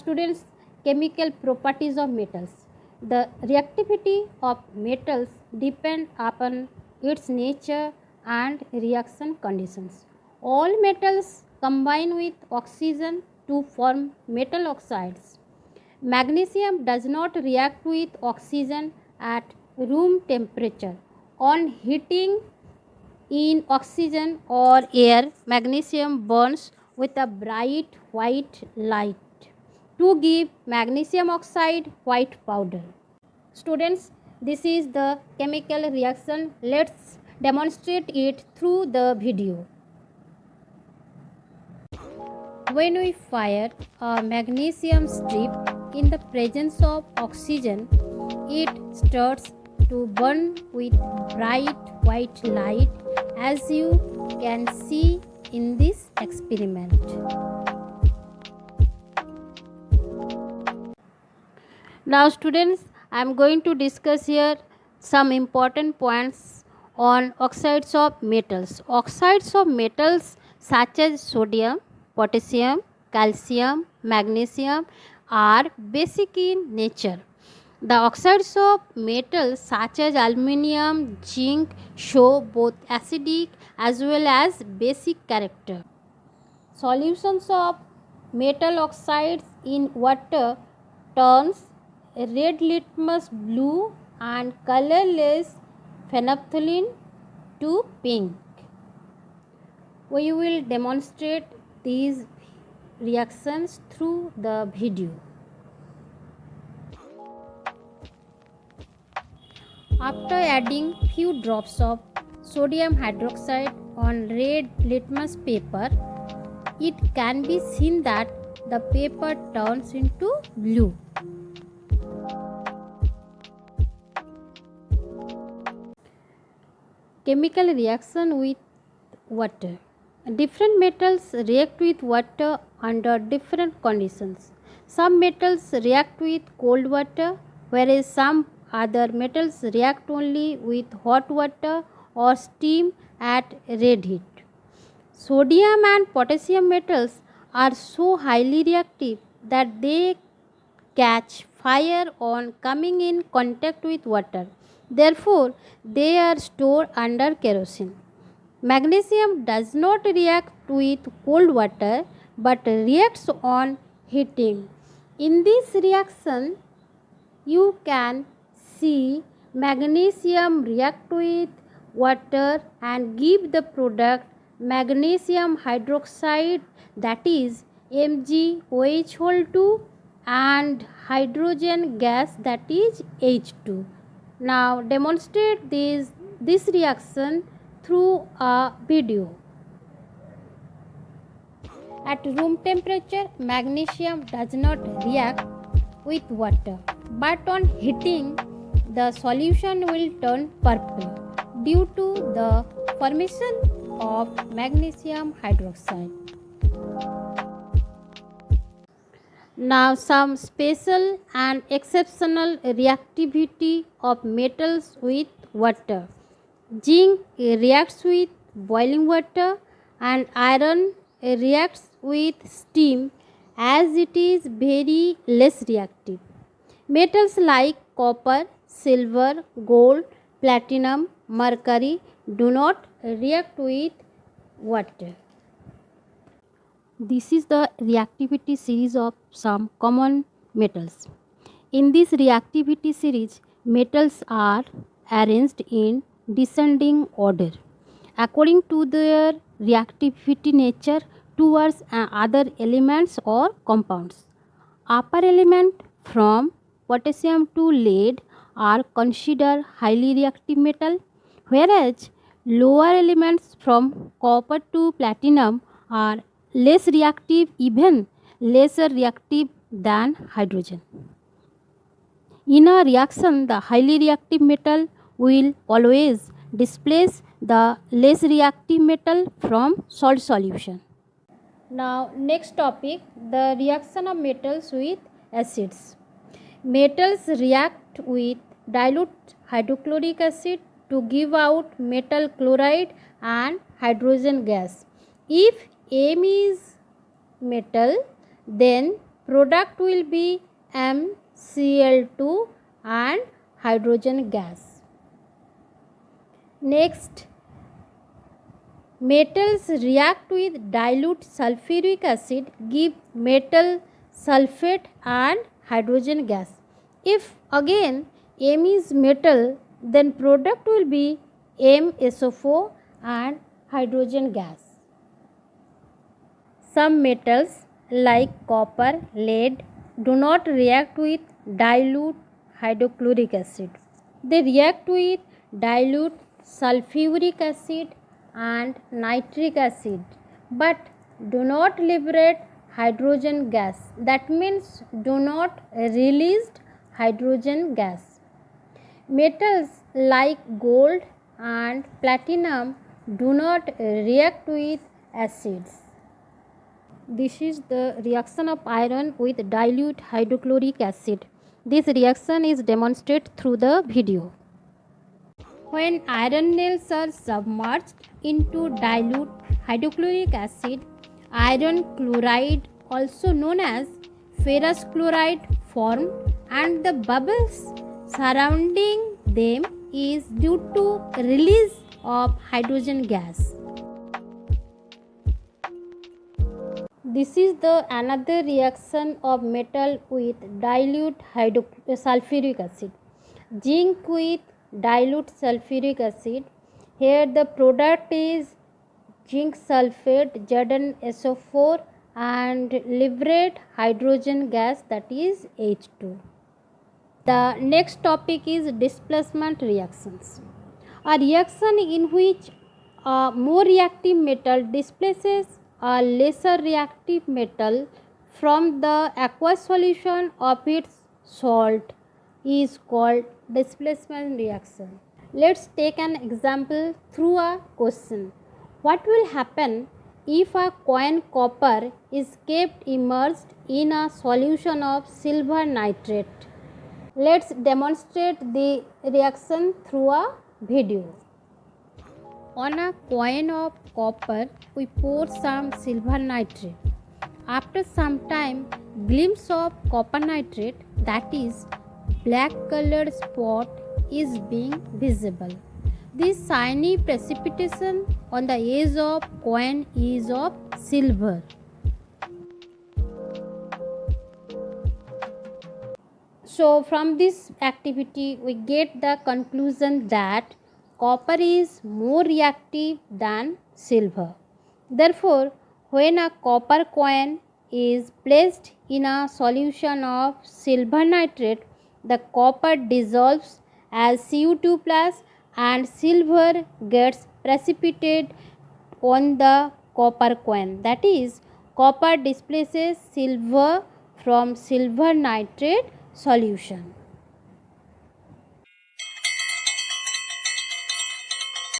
students, chemical properties of metals. The reactivity of metals depend upon its nature and reaction conditions. All metals combine with oxygen to form metal oxides. Magnesium does not react with oxygen at room temperature. On heating in oxygen or air, magnesium burns with a bright white light to give magnesium oxide white powder. Students, this is the chemical reaction. Let's demonstrate it through the video. When we fire a magnesium strip in the presence of oxygen, it starts to burn with bright white light, as you can see in this experiment. Now students, I am going to discuss here some important points on oxides of metals. Oxides of metals such as sodium, potassium, calcium, magnesium are basic in nature. The oxides of metals such as aluminium, zinc show both acidic as well as basic character. Solutions of metal oxides in water turns red litmus blue and colorless phenolphthalein to pink. We will demonstrate these reactions through the video. After adding few drops of sodium hydroxide on red litmus paper, it can be seen that the paper turns into blue. Chemical reaction with water. Different metals react with water under different conditions. Some metals react with cold water, whereas some other metals react only with hot water or steam at red heat. Sodium and potassium metals are so highly reactive that they catch fire on coming in contact with water. Therefore, they are stored under kerosene. Magnesium does not react with cold water but reacts on heating. In this reaction, you can see magnesium react with water and give the product magnesium hydroxide, that is MgOH2, and hydrogen gas, that is H2. Now demonstrate this reaction through a video. At room temperature, magnesium does not react with water, but on heating, the solution will turn purple due to the formation of magnesium hydroxide. Now some special and exceptional reactivity of metals with water. Zinc reacts with boiling water and iron reacts with steam, as it is very less reactive. Metals like copper, silver, gold, platinum, mercury do not react with water. This is the reactivity series of some common metals. In this reactivity series, metals are arranged in descending order according to their reactivity nature towards other elements or compounds. Upper element from potassium to lead are considered highly reactive metal, whereas lower elements from copper to platinum are less reactive, even lesser reactive than hydrogen. In a reaction, the highly reactive metal will always displace the less reactive metal from salt solution. Now next topic, the reaction of metals with acids. Metals react with dilute hydrochloric acid to give out metal chloride and hydrogen gas. If M is metal, then Product will be MCl2 and hydrogen gas. Next, metals react with dilute sulfuric acid, give metal sulfate and hydrogen gas. If again M is metal, then product will be MSO4 and hydrogen gas. Some metals like copper, lead do not react with dilute hydrochloric acid. They react with dilute sulfuric acid and nitric acid but do not liberate hydrogen gas. That means do not release hydrogen gas. Metals like gold and platinum do not react with acids. This is the reaction of iron with dilute hydrochloric acid. This reaction is demonstrated through the video. When iron nails are submerged into dilute hydrochloric acid, iron chloride, also known as ferrous chloride, form and the bubbles surrounding them is due to release of hydrogen gas. This is the another reaction of metal with dilute sulfuric acid. Zinc with dilute sulfuric acid. Here the product is zinc sulfate ZnSO4 and liberate hydrogen gas, that is H2. The next topic is displacement reactions. A reaction in which a more reactive metal displaces a lesser reactive metal from the aqueous solution of its salt is called displacement reaction. Let's take an example through a question. What will happen if a coin copper is kept immersed in a solution of silver nitrate? Let's demonstrate the reaction through a video. On a coin of copper, we pour some silver nitrate. After some time, glimpse of copper nitrate, that is black colored spot, is being visible. This shiny precipitation on the edge of coin is of silver. So from this activity we get the conclusion that copper is more reactive than silver. Therefore, when a copper coin is placed in a solution of silver nitrate, the copper dissolves as Cu2 plus and silver gets precipitated on the copper coin. That is, copper displaces silver from silver nitrate solution.